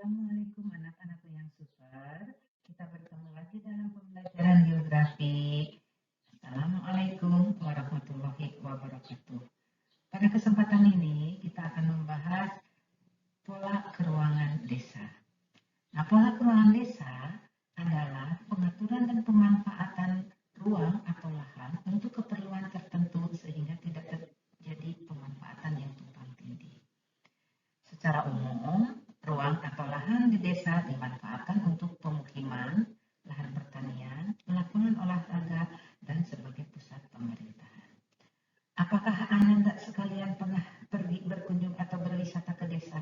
Assalamualaikum anak-anakku yang super. Kita bertemu lagi dalam pembelajaran geografi. Assalamualaikum warahmatullahi wabarakatuh. Pada kesempatan ini kita akan membahas pola keruangan desa. Nah, pola keruangan desa adalah pengaturan dan pemanfaatan ruang atau lahan untuk keperluan tertentu sehingga tidak terjadi pemanfaatan yang tumpang tindih. Secara umum, ruang atau lahan di desa dimanfaatkan untuk pemukiman, lahan pertanian, lapangan olahraga, dan sebagai pusat pemerintahan. Apakah Ananda sekalian pernah pergi berkunjung atau berwisata ke desa?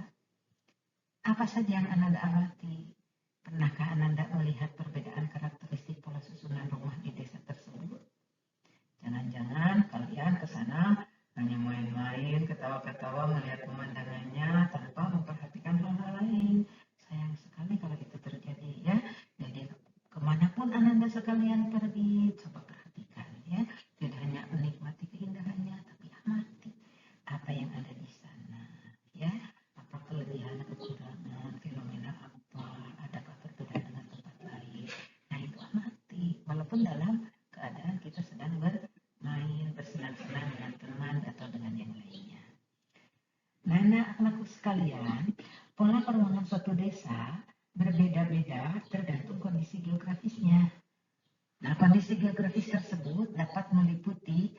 Apa saja yang Ananda amati? Pernahkah Ananda melihat perbedaan karakteristik pola susunan rumah di desa tersebut? Jangan-jangan kalian ke sana hanya main-main, ketawa-ketawa melihat pemandangannya tanpa memperhatikan hal-hal lain. Sayang sekali kalau itu terjadi ya. Jadi kemanapun Ananda sekalian pergi, coba perhatikan ya. Tidak hanya menikmati keindahannya, tapi amati apa yang ada di sana ya. Apa kelebihan, kekurangan, fenomena apa, adakah perbedaan dengan tempat lain. Nah itu amati, walaupun dalam keadaan kita sedang bermain, bersenang-senang dengan teman atau dengan yang lainnya. Nah, anak-anakku sekalian, pola peruangan suatu desa berbeda-beda tergantung kondisi geografisnya. Nah, kondisi geografis tersebut dapat meliputi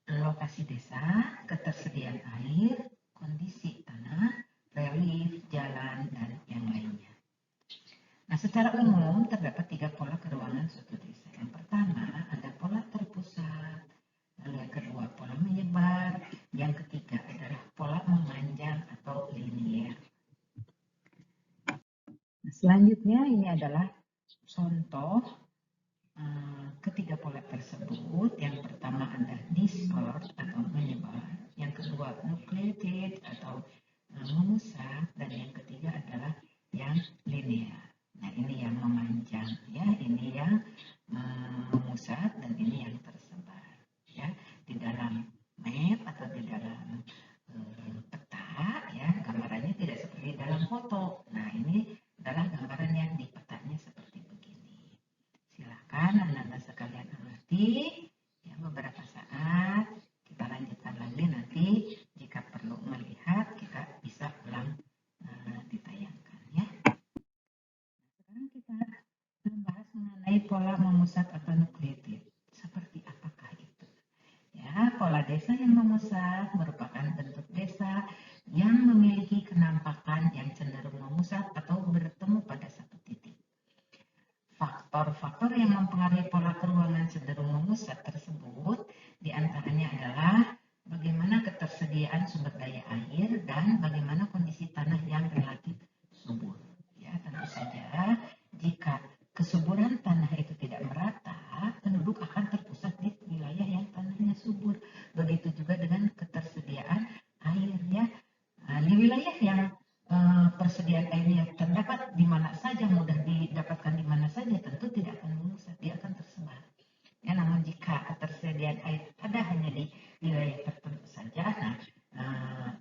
lokasi desa, ketersediaan air, kondisi tanah, relief, jalan, dan yang lainnya. Nah, secara umum terdapat 3 pola keruangan suatu desa. Yang pertama ada pola terpusat, lalu yang kedua pola menyebar, yang ketiga adalah pola memanjang atau linier. Nah, selanjutnya ini adalah contoh ketiga pola tersebut. Yang pertama ada dispersed atau menyebar, yang kedua nucleated atau memusat, dan yang ketiga adalah yang linear. Nah, ini yang memanjang ya, ini yang memusat, dan ini yang tersebar ya. Di dalam map atau di dalam peta ya, gambarannya tidak seperti dalam foto. Nah, ini adalah gambaran yang di petanya seperti begini. Silakan anak-anak sekalian amati ya, beberapa saat kita lanjutkan lagi, nanti jika perlu melihat kita bisa ulang ditayangkan ya. Nah, sekarang kita membahas mengenai pola memusat atau nucleated. Seperti apakah itu? Ya, pola desa yang memusat merupakan bentuk desa yang memiliki kenampakan yang cenderung memusat atau bertemu pada satu titik. Faktor-faktor yang mempengaruhi pola keruangan cenderung memusat tersebut diantaranya adalah bagaimana ketersediaan sumber daya air dan bagaimana kondisi tanah yang relatif subur. Ya, tentu saja jika kesuburan tanah itu tidak merata, penduduk akan terpusat di wilayah yang tanahnya subur. Begitu juga dengan ketersediaan air ya. Nah, di wilayah yang persediaan airnya terdapat di mana saja, mudah didapatkan di mana saja, tentu tidak akan memusat, dia akan tersebar. Ya, namun jika ketersediaan air ada hanya di wilayah tertentu saja, nah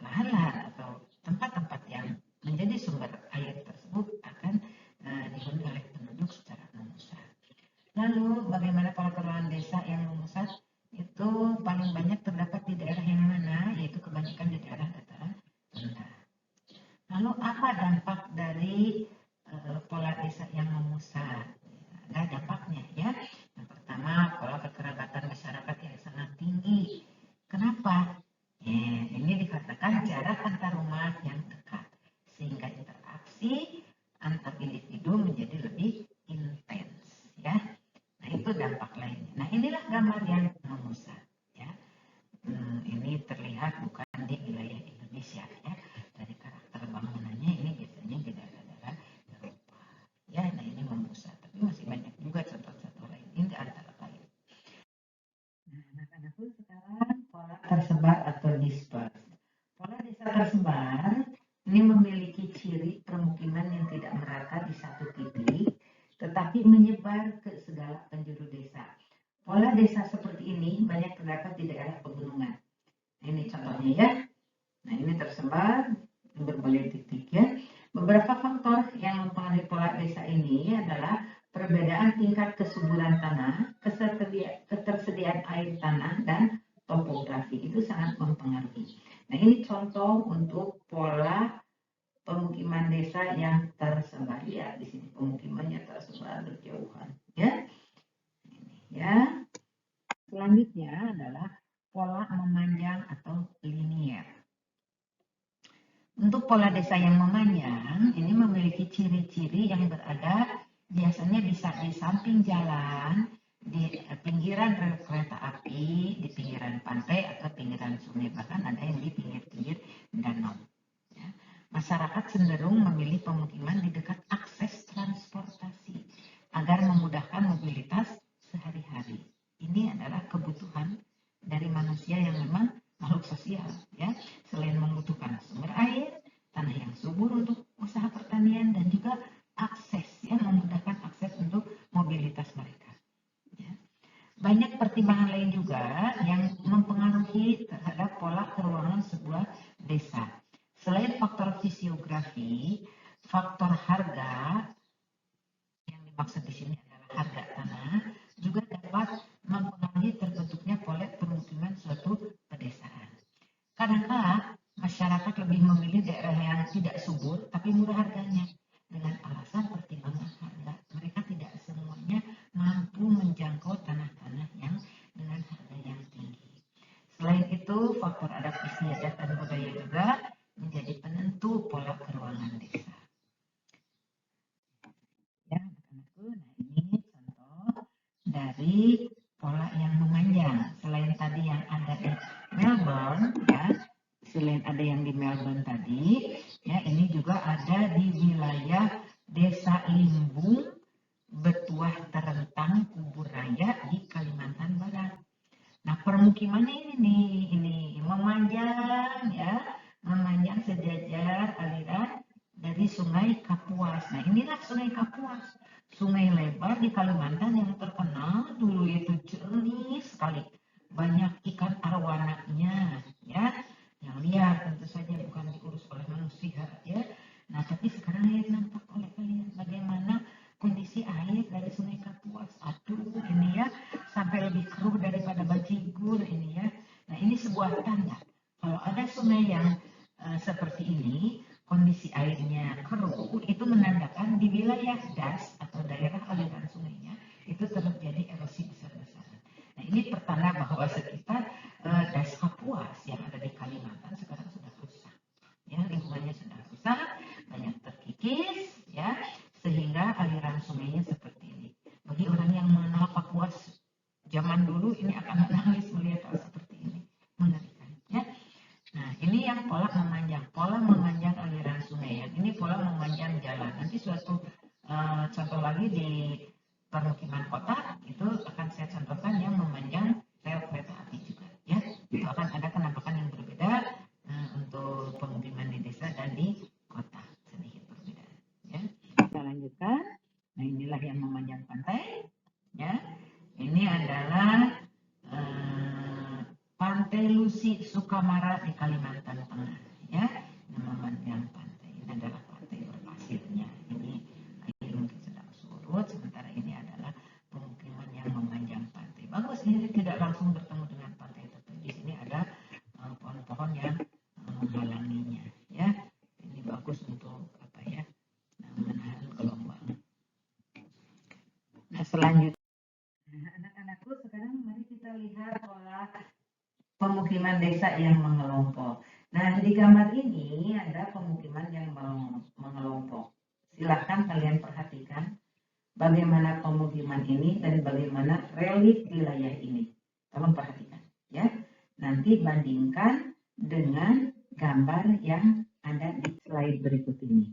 lahan-lahan atau tempat-tempat yang menjadi sumber air tersebut akan dihuni oleh penduduk secara memusat. Lalu bagaimana pola keruangan desa yang memusat? Itu paling banyak terdapat di daerah yang mana? Yaitu kebanyakan di daerah dataran rendah. Lalu apa dampak dari pola desa yang memusat? Ada dampaknya ya. Yang pertama, pola kekerabatan masyarakat yang sangat tinggi. Kenapa? Ini dikatakan jarak antar rumah yang dekat, sehingga interaksi antar individu menjadi lebih intens ya. Nah, itu dampak lainnya. Nah, inilah gambar yang memusat ya. Ini terlihat bukan di wilayah Indonesia ya. Dari karakter bangunannya ini biasanya di daerah-daerah Eropa ya. Nah, ini memusat, tapi masih banyak juga contoh-contoh lain. Ini antara lain. Nah, anak-anakku sekarang pola tersebar atau dispersed. Pola desa tersebar ini memiliki ciri permukiman yang tidak merata di satu titik, tetapi menyebar ke segala penjuru desa. Pola desa seperti ini banyak terdapat di daerah pegunungan. Ini contohnya ya. Nah, ini tersebar berbagai titik ya. Beberapa faktor yang mempengaruhi pola desa ini adalah perbedaan tingkat kesuburan tanah, ketersediaan air tanah, dan topografi. Itu sangat mempengaruhi. Nah, ini contoh untuk pola pemukiman desa yang tersebar. Ya, di sini pemukimannya tersebar berjauhan. Ya. Selanjutnya adalah pola memanjang atau linier. Untuk pola desa yang memanjang, ini memiliki ciri-ciri yang berada biasanya bisa di samping jalan, di pinggiran rel kereta api, di pinggiran pantai atau pinggiran sungai, bahkan ada yang di pinggir-pinggir danau. Ya. Masyarakat cenderung memilih pemukiman di dekat akses transportasi agar memudahkan mobilitas sehari-hari. Ini adalah kebutuhan dari manusia yang memang makhluk sosial, ya. Selain membutuhkan sumber air, tanah yang subur untuk usaha pertanian, dan juga akses, ya, memudahkan akses untuk mobilitas mereka. Ya. Banyak pertimbangan lain juga yang mempengaruhi terhadap pola keruangan sebuah desa. Selain faktor fisiografi, faktor harga, yang dimaksud di sini adalah harga tanah, juga dapat mempengaruhi terbentuknya pola pemukiman suatu pedesaan. Kadang-kala masyarakat lebih memilih daerah yang tidak subur tapi murah harganya dengan alasan pertimbangan harga. Mereka tidak semuanya mampu menjangkau tanah-tanah yang dengan harga yang tinggi. Selain itu, faktor adat istiadat dan budaya juga menjadi penentu pola keruangan desa. Ya, anak-anakku, nah ini contoh dari pola yang memanjang. Selain tadi yang ada di Melbourne, ya, selain ada yang di Melbourne tadi, ya, ini juga ada di wilayah Desa Limbung, Betuah Terentang, Kubur Raya di Kalimantan Barat. Nah, permukimannya ini memanjang, ya, memanjang sejajar aliran dari Sungai Kapuas. Nah, inilah Sungai Kapuas, sungai lebar di Kalimantan yang terkenal dulu itu jernih sekali, banyak ikan arwananya, ya, yang liar tentu saja bukan diurus oleh manusia, ya. Nah, tapi sekarang lihat nampak oleh kalian bagaimana kondisi air dari Sungai Kapuas. Aduh, ini ya, sampai lebih keruh daripada bajigur ini ya. Nah, ini sebuah tanda kalau ada sungai yang seperti ini, kondisi airnya keruh, itu menandakan di wilayah das atau daerah aliran sungainya itu terjadi erosi besar-besaran. Nah, ini pertanda bahwa sekitar das Kapuas yang ada di Kalimantan sekarang sudah rusak. Ya, lingkungannya sudah rusak, banyak terkikis, ya, sehingga aliran sungainya seperti ini. Bagi orang yang mengenal Kapuas zaman dulu, ini akan menangis melihat hal seperti ini, mengerikan, ya. Nah, ini yang pola memanjang aliran sungai. Yang ini pola memanjang jalan. Nanti suatu contoh lagi di permukiman kota itu akan saya contohkan yang memanjang rel kereta api juga, ya. Itu akan ada penampakan yang berbeda untuk pemukiman di desa dan di kota, sedikit perbedaan, ya. Kita lanjutkan. Nah, inilah yang memanjang pantai, ya. Ini adalah Pantai Lusi Sukamara di Kalimantan Tengah, ya. Memanjang pantai. Ini adalah pantai berpasirnya. Ini air mungkin sedang surut, sementara ini adalah pemukiman yang memanjang pantai. Bagus, ini tidak langsung bertemu dengan pantai, tapi di sini ada pohon-pohon yang menghalanginya, ya. Ini bagus untuk apa ya? Menahan gelombang. Nah, selanjutnya, anak-anakku, sekarang mari kita lihat pola pemukiman desa yang mengelompok. Nah, di gambar ini ada pemukiman yang mengelompok. Silahkan kalian perhatikan bagaimana pemukiman ini dan bagaimana relief wilayah ini. Tolong perhatikan, ya. Nanti bandingkan dengan gambar yang ada di slide berikut ini.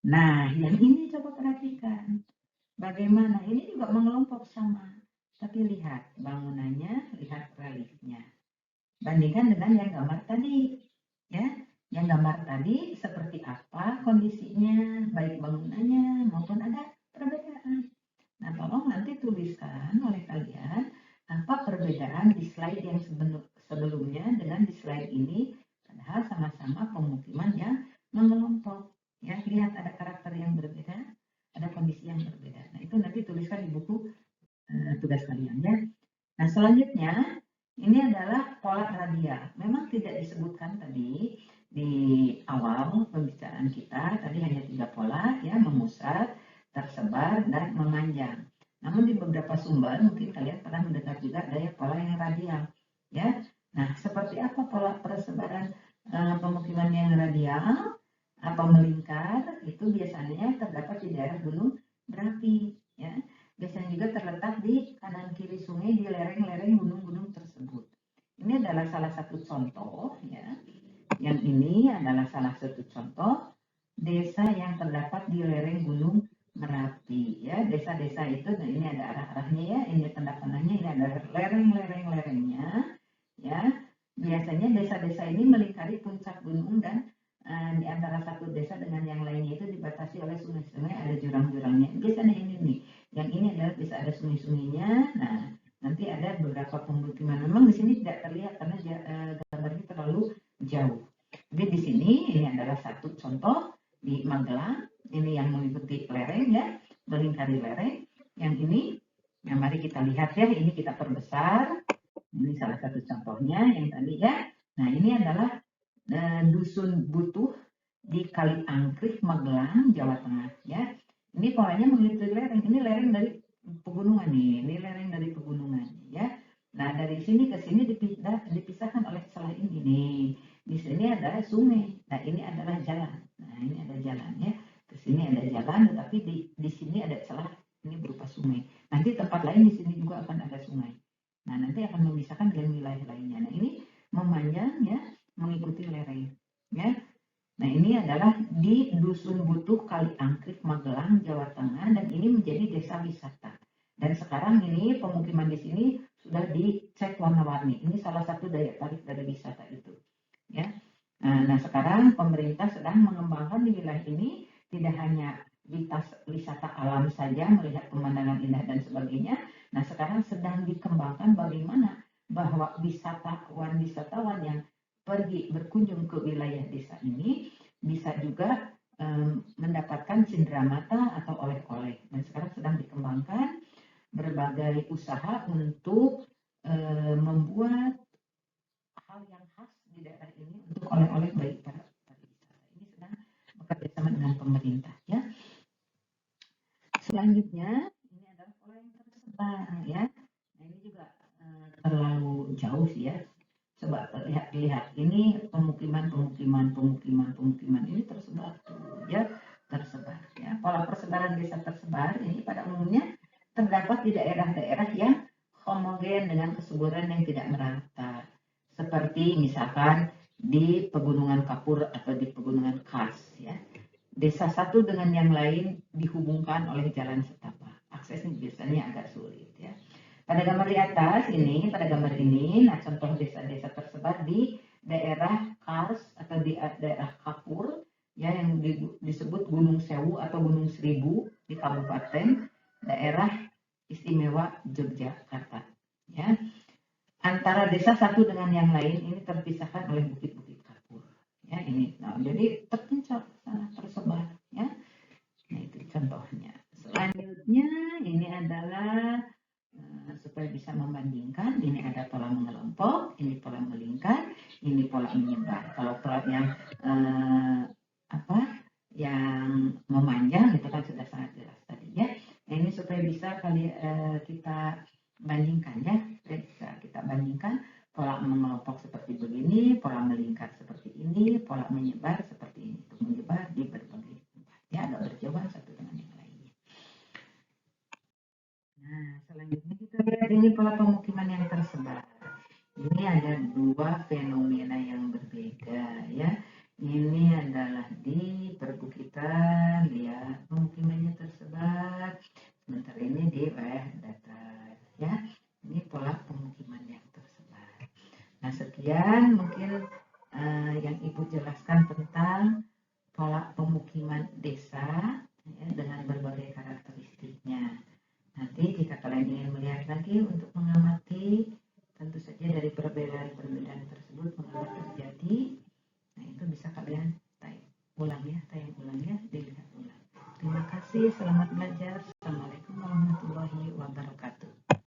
Nah, yang ini coba perhatikan. Bagaimana? Ini juga mengelompok sama. Tapi lihat bangunannya, lihat reliefnya. Bandingkan dengan yang gambar tadi, ya. Yang gambar tadi seperti apa kondisinya, baik bangunannya maupun ada perbedaan. Nah, tolong nanti tuliskan oleh kalian apa perbedaan di slide yang sebelumnya dengan di slide ini, padahal sama-sama pemukiman yang mengelompok. Ya, terlihat ada karakter yang berbeda, ada kondisi yang berbeda. Nah, itu nanti tuliskan di buku tugas kalian ya. Nah, selanjutnya ini adalah pola radial. Memang tidak disebutkan tadi di awal pembicaraan kita, tadi hanya 3 pola ya, memusat, tersebar, dan memanjang. Namun di beberapa sumber mungkin kalian pernah mendengar juga ada pola yang radial ya. Nah, seperti apa pola persebaran pemukiman yang radial atau melingkar? Itu biasanya terdapat di daerah gunung berapi ya. Biasanya juga terletak di kanan kiri sungai di lereng-lereng gunung-gunung tersebut. Ini adalah salah satu contoh ya. Yang ini adalah salah satu contoh desa yang terdapat di lereng gunung Merapi ya. Desa-desa itu, nah ini ada arah-arahnya ya, ini tanda panahnya, ini ada lereng-lereng-lerengnya ya. Biasanya desa-desa ini melingkari puncak gunung dan di antara satu desa dengan yang lainnya itu dibatasi oleh sungai-sungai, ada jurang-jurangnya. Biasanya ini nih, yang ini adalah bisa ada sungai-sungainya. Nah, nanti ada beberapa pemukiman. Memang di sini tidak terlihat karena gambarnya terlalu jauh. Jadi di sini ini adalah satu contoh di Magelang. Ini yang mengikuti lereng ya, melingkari lereng. Yang ini, nah mari kita lihat ya. Ini kita perbesar. Ini salah satu contohnya yang tadi ya. Nah, ini adalah Dusun Butuh di Kali Angkrih, Magelang, Jawa Tengah ya. Ini polanya mengikuti lereng. Ini lereng dari pegunungan nih. Ini lereng dari pegunungan ya. Nah, dari sini ke sini dipisahkan oleh celah ini nih. Di sini ada sungai. Nah, ini adalah jalan. Nah, ini ada jalan ya. Ke sini ada jalan, tetapi di sini ada celah. Ini berupa sungai. Nanti tempat lain di sini juga akan ada sungai. Nah, nanti akan memisahkan dengan wilayah lainnya. Nah, ini memanjang ya, mengikuti lereng ya. Nah, ini adalah di Dusun Butuh Kali Angkrih, Magelang, Jawa Tengah, dan ini menjadi desa wisata. Dan sekarang ini pemukiman di sini sudah dicek warna-warni. Ini salah satu daya tarik dari wisata itu ya. Nah, sekarang pemerintah sedang mengembangkan di wilayah ini tidak hanya wisata alam saja, melihat pemandangan indah dan sebagainya. Nah, sekarang sedang dikembangkan bagaimana bahwa wisatawan yang pergi berkunjung ke wilayah desa ini bisa juga mendapatkan cenderamata atau oleh-oleh. Dan sekarang sedang dikembangkan berbagai usaha untuk membuat hal yang khas di daerah ini untuk oleh-oleh bagi para wisata. Ini sedang bekerja sama dengan pemerintah ya. Selanjutnya ini adalah pola yang tersebar ya. Nah, ini juga terlalu jauh sih ya. Coba lihat ini pemukiman ini tersebar tuh ya, tersebar ya. Pola persebaran desa tersebar ini pada umumnya terdapat di daerah-daerah yang homogen dengan kesuburan yang tidak merata. Seperti misalkan di Pegunungan Kapur atau di Pegunungan Kars ya. Desa satu dengan yang lain dihubungkan oleh jalan setapak. Aksesnya biasanya agak sulit ya. Pada gambar di atas ini, pada gambar ini, nah contoh desa-desa tersebar di daerah Kars atau di daerah Kapur ya, yang disebut Gunung Sewu atau Gunung Seribu di Kabupaten daerah Istimewa Yogyakarta ya. Antara desa satu dengan yang lain ini terpisahkan oleh bukit-bukit kapur ya ini. Nah, jadi terpencil sana tersebar ya. Nah, itu contohnya. Selanjutnya ini adalah supaya bisa membandingkan, ini ada pola mengelompok, ini pola melingkar, ini pola menyebar. Kalau pola yang yang memanjang itu kan sudah sangat jelas tadi ya. Nah, ini supaya bisa kita bandingkan ya, bisa kita bandingkan pola mengelompok seperti begini, pola melingkar seperti ini, pola menyebar seperti ini. Untuk menyebar di berbagai tempat ya, agak berjauhan satu dengan yang lainnya. Nah, selanjutnya kita lihat ini pola pemukiman yang tersebar. Ini ada dua fenomena yang berbeda ya. Ini adalah di perbukitan, lihat pemukimannya tersebar. Sementara ini di wilayah datar ya. Ini pola pemukiman yang tersebar. Nah, sekian mungkin yang Ibu jelaskan tentang pola pemukiman desa ya, dengan berbagai karakteristiknya. Nanti jika kalian ingin melihat lagi untuk mengamati, tentu saja dari perbedaan-perbedaan tersebut mengapa terjadi, nah itu bisa kalian tayang ulang ya di kasih, selamat belajar.